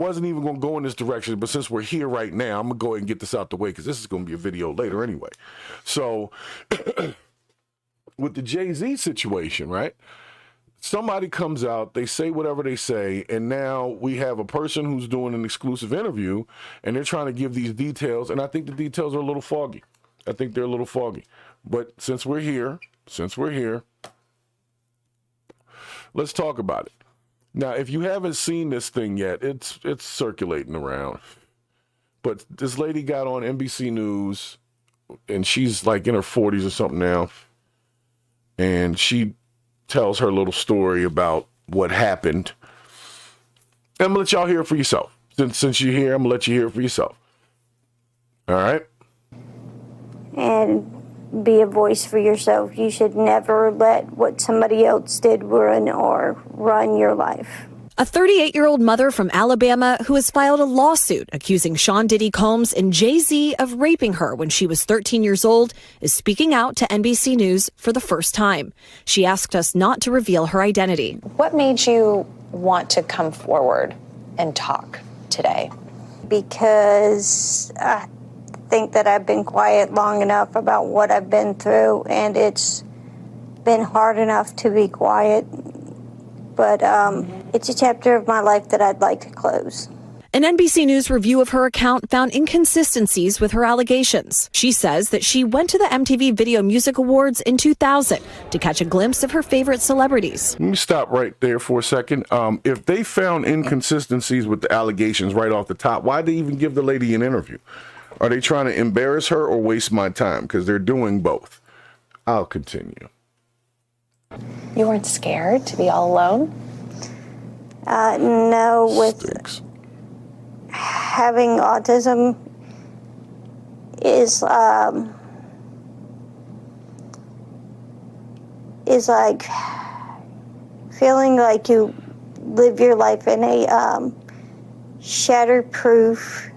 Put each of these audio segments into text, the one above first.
Wasn't even going to go in this direction, but since we're here right now, I'm going to go ahead and get this out the way because this is going to be a video later anyway. So with the Jay-Z situation, right? Somebody comes out, they say whatever they say, and now we have a person who's doing an exclusive interview, and they're trying to give these details, and I think the details are a little foggy. I think they're a little foggy. But since we're here, let's talk about it. Now, if you haven't seen this thing yet, it's circulating around. But this lady got on NBC News, and she's like in her 40s or something now, and she tells her little story about what happened. And I'm going to let y'all hear it for yourself. Since you're here, I'm going to let you hear it for yourself. All right? And be a voice for yourself. You should never let what somebody else did run your life. A 38-year-old mother from Alabama who has filed a lawsuit accusing Sean Diddy Combs and Jay-Z of raping her when she was 13 years old is speaking out to NBC News for the first time. She asked us not to reveal her identity. What made you want to come forward and talk today? Because I think that I've been quiet long enough about what I've been through, and it's been hard enough to be quiet. But it's a chapter of my life that I'd like to close. An NBC News review of her account found inconsistencies with her allegations. She says that she went to the MTV Video Music Awards in 2000 to catch a glimpse of her favorite celebrities. Let me stop right there for a second. If they found inconsistencies with the allegations right off the top, why'd they even give the lady an interview? Are they trying to embarrass her or waste my time? Because they're doing both. I'll continue. You weren't scared to be all alone? No, with having autism is like feeling like you live your life in a shatterproof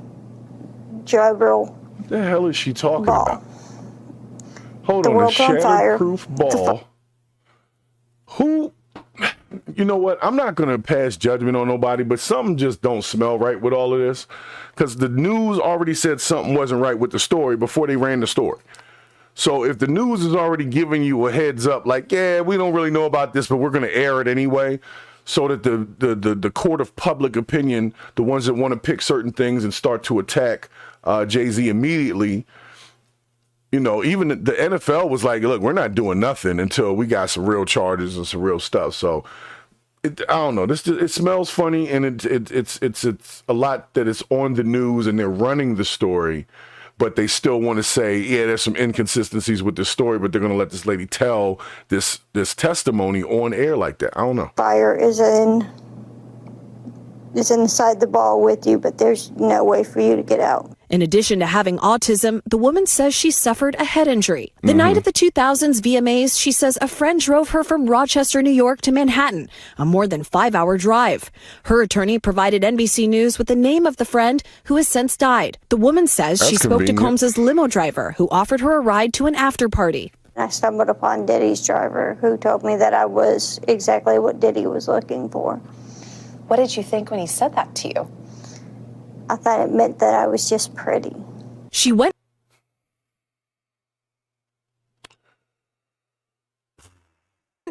gerbil. What the hell is she talking about? Hold the on, a world's on fire. shatterproof ball. Who? You know what? I'm not going to pass judgment on nobody, but something just don't smell right with all of this, because the news already said something wasn't right with the story before they ran the story. So if the news is already giving you a heads up, like, yeah, we don't really know about this, but we're going to air it anyway, so that the court of public opinion, the ones that want to pick certain things and start to attack Jay-Z immediately, you know, even the NFL was like, look, we're not doing nothing until we got some real charges and some real stuff. So I don't know. It smells funny, and it's a lot that is on the news, and they're running the story, but they still want to say, yeah, there's some inconsistencies with this story, but they're going to let this lady tell this testimony on air like that. I don't know. Fire is inside the ball with you, but there's no way for you to get out. In addition to having autism, the woman says she suffered a head injury. The night of the 2000s VMAs, she says a friend drove her from Rochester, New York to Manhattan, a more than 5-hour drive. Her attorney provided NBC News with the name of the friend who has since died. The woman says she spoke to Combs' limo driver, who offered her a ride to an after party. I stumbled upon Diddy's driver, who told me that I was exactly what Diddy was looking for. What did you think when he said that to you? I thought it meant that I was just pretty. She went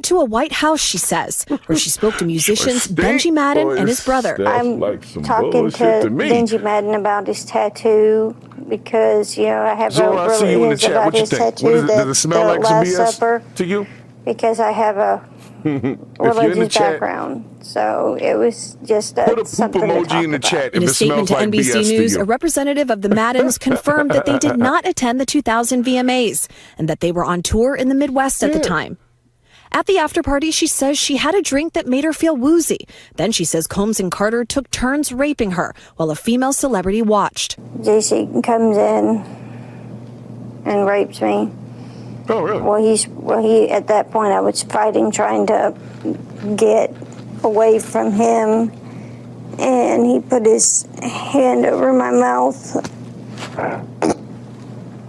to a White House, she says, where she spoke to musicians Benji Madden and his brother. I'm talking to Benji Madden about his tattoo because, you know, I have Zora, I see you in the chat. What you think? Does it smell like some BS to you? Because I have a religious background. So it was just put a poop emoji in the chat. In a statement to NBC News, a representative of the Maddens confirmed that they did not attend the 2000 VMAs and that they were on tour in the Midwest at the time. At the after party, she says she had a drink that made her feel woozy. Then she says Combs and Carter took turns raping her while a female celebrity watched. JC comes in and rapes me. Oh, really? Well, he at that point I was fighting, trying to get away from him, and he put his hand over my mouth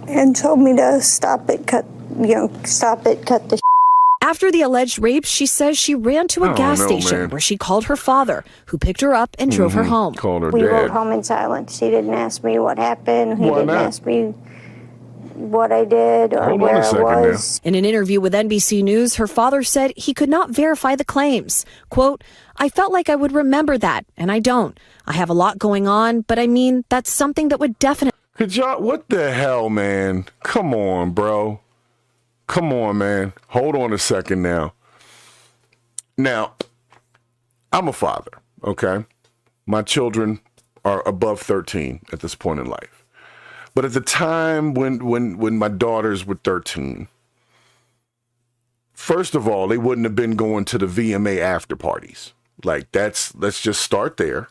and told me to stop it, cut the After the alleged rape, she says she ran to a gas station where she called her father, who picked her up and drove her home. Called her We dad. rode home in silence. He didn't ask me what happened. He didn't ask me what I did or where I was. In an interview with NBC News, her father said he could not verify the claims. Quote, I felt like I would remember that, and I don't. I have a lot going on, but I mean, that's something that would definitely... Could y'all, what the hell, man? Come on, bro. Come on, man. Hold on a second now. Now, I'm a father, okay? My children are above 13 at this point in life. But at the time when my daughters were 13, first of all, they wouldn't have been going to the VMA after parties. Like, let's just start there.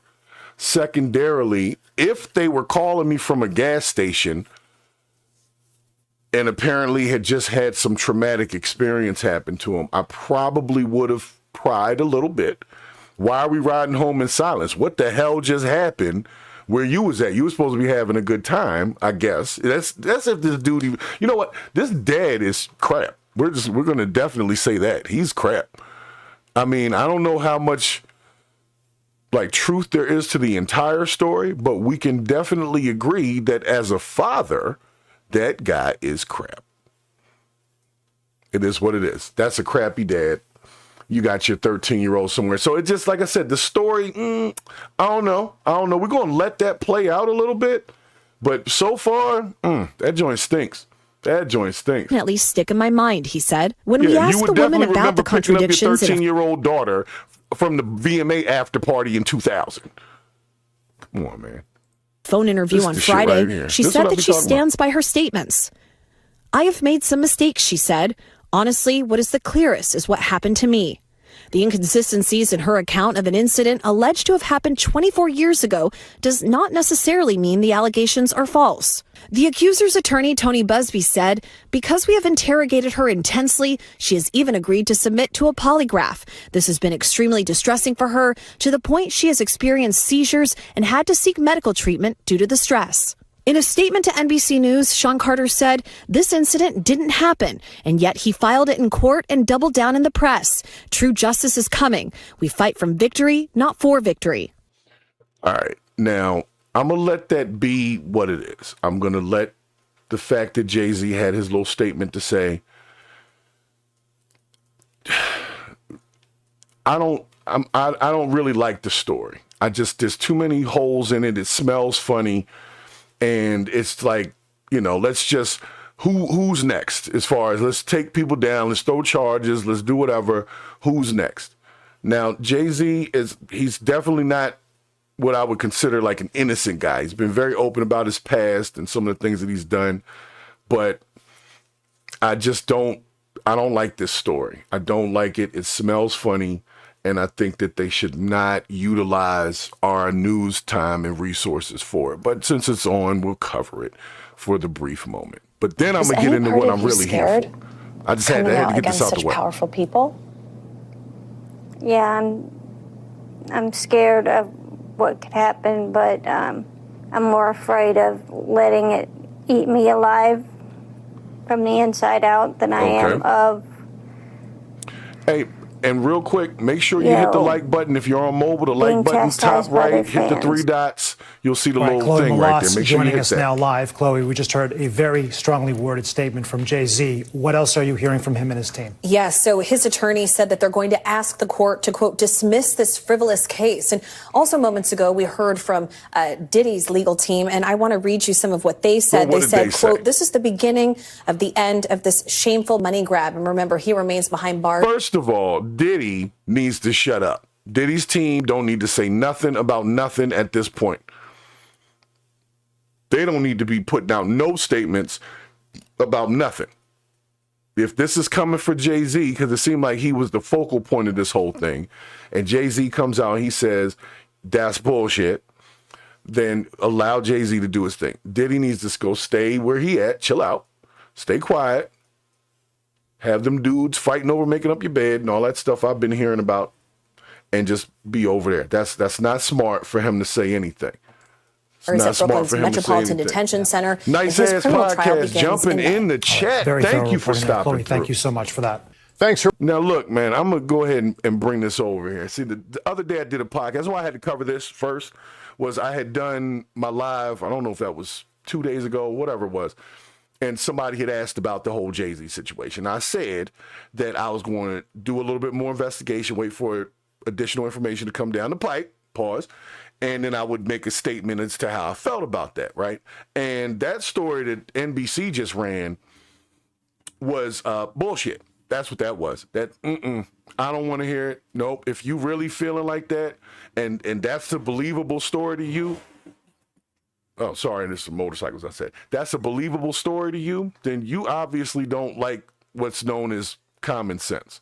Secondarily, if they were calling me from a gas station and apparently had just had some traumatic experience happen to them, I probably would have pried a little bit. Why are we riding home in silence? What the hell just happened where you was at? You were supposed to be having a good time, I guess. That's if this dude, you know what? This dad is crap. We're going to definitely say that. He's crap. I mean, I don't know how much like truth there is to the entire story, but we can definitely agree that as a father, that guy is crap. It is what it is. That's a crappy dad. You got your 13-year-old somewhere. So it just, like I said, the story, I don't know. We're going to let that play out a little bit. But so far, that joint stinks. That joint stinks. At least stick in my mind, he said. When we asked the woman about the contradictions... You would definitely remember picking up your 13-year-old daughter from the VMA after party in 2000. Come on, man. Phone interview on Friday, she said that she stands by her statements. I have made some mistakes, she said. Honestly, what is the clearest is what happened to me. The inconsistencies in her account of an incident alleged to have happened 24 years ago does not necessarily mean the allegations are false. The accuser's attorney, Tony Busby, said, because we have interrogated her intensely, she has even agreed to submit to a polygraph. This has been extremely distressing for her, to the point she has experienced seizures and had to seek medical treatment due to the stress. In a statement to NBC News, Sean Carter said, this incident didn't happen, and yet he filed it in court and doubled down in the press. True justice is coming. We fight from victory, not for victory. All right. Now, I'm going to let that be what it is. I'm going to let the fact that Jay-Z had his little statement to say, I don't really like the story. There's too many holes in it. It smells funny. And it's like, let's just, who's next? As far as let's take people down, let's throw charges, let's do whatever. Who's next? Now, Jay-Z he's definitely not what I would consider like an innocent guy. He's been very open about his past and some of the things that he's done. But I don't like this story. I don't like it. It smells funny. And I think that they should not utilize our news time and resources for it. But since it's on, we'll cover it for the brief moment. But then I'm going to get into what I'm really here for. I just had to get this out the way. Powerful people? Yeah, I'm scared of what could happen, but I'm more afraid of letting it eat me alive from the inside out than I am of... Hey, and real quick, make sure you hit the like button. If you're on mobile, the like button, top right, hit the three dots. You'll see the little thing right there. Make sure you hit that. Joining us now live. Chloe, we just heard a very strongly worded statement from Jay-Z. What else are you hearing from him and his team? Yes, so his attorney said that they're going to ask the court to, quote, dismiss this frivolous case. And also moments ago, we heard from Diddy's legal team, and I want to read you some of what they said. Well, they said, quote, this is the beginning of the end of this shameful money grab. And remember, he remains behind bars. First of all, Diddy needs to shut up. Diddy's team don't need to say nothing about nothing at this point. They don't need to be putting out no statements about nothing. If this is coming for Jay-Z, because it seemed like he was the focal point of this whole thing, and Jay-Z comes out and he says, that's bullshit, then allow Jay-Z to do his thing. Diddy needs to go stay where he at, chill out, stay quiet, have them dudes fighting over making up your bed and all that stuff I've been hearing about, and just be over there. That's not smart for him to say anything. At Brooklyn's Metropolitan Detention Center. Nice ass podcast jumping in the chat. Very Thank you for stopping. Chloe, thank you so much for that. Thanks. Now, look, man, I'm going to go ahead and bring this over here. See, the other day I did a podcast. That's why I had to cover this first, was I had done my live, I don't know if that was 2 days ago, whatever it was, and somebody had asked about the whole Jay-Z situation. I said that I was going to do a little bit more investigation, wait for additional information to come down the pipe, pause, and then I would make a statement as to how I felt about that, right? And that story that NBC just ran was bullshit. That's what that was. That I don't want to hear it. Nope. If you really feeling like that, and that's a believable story to you. Oh, sorry, this is motorcycles. I said that's a believable story to you. Then you obviously don't like what's known as common sense.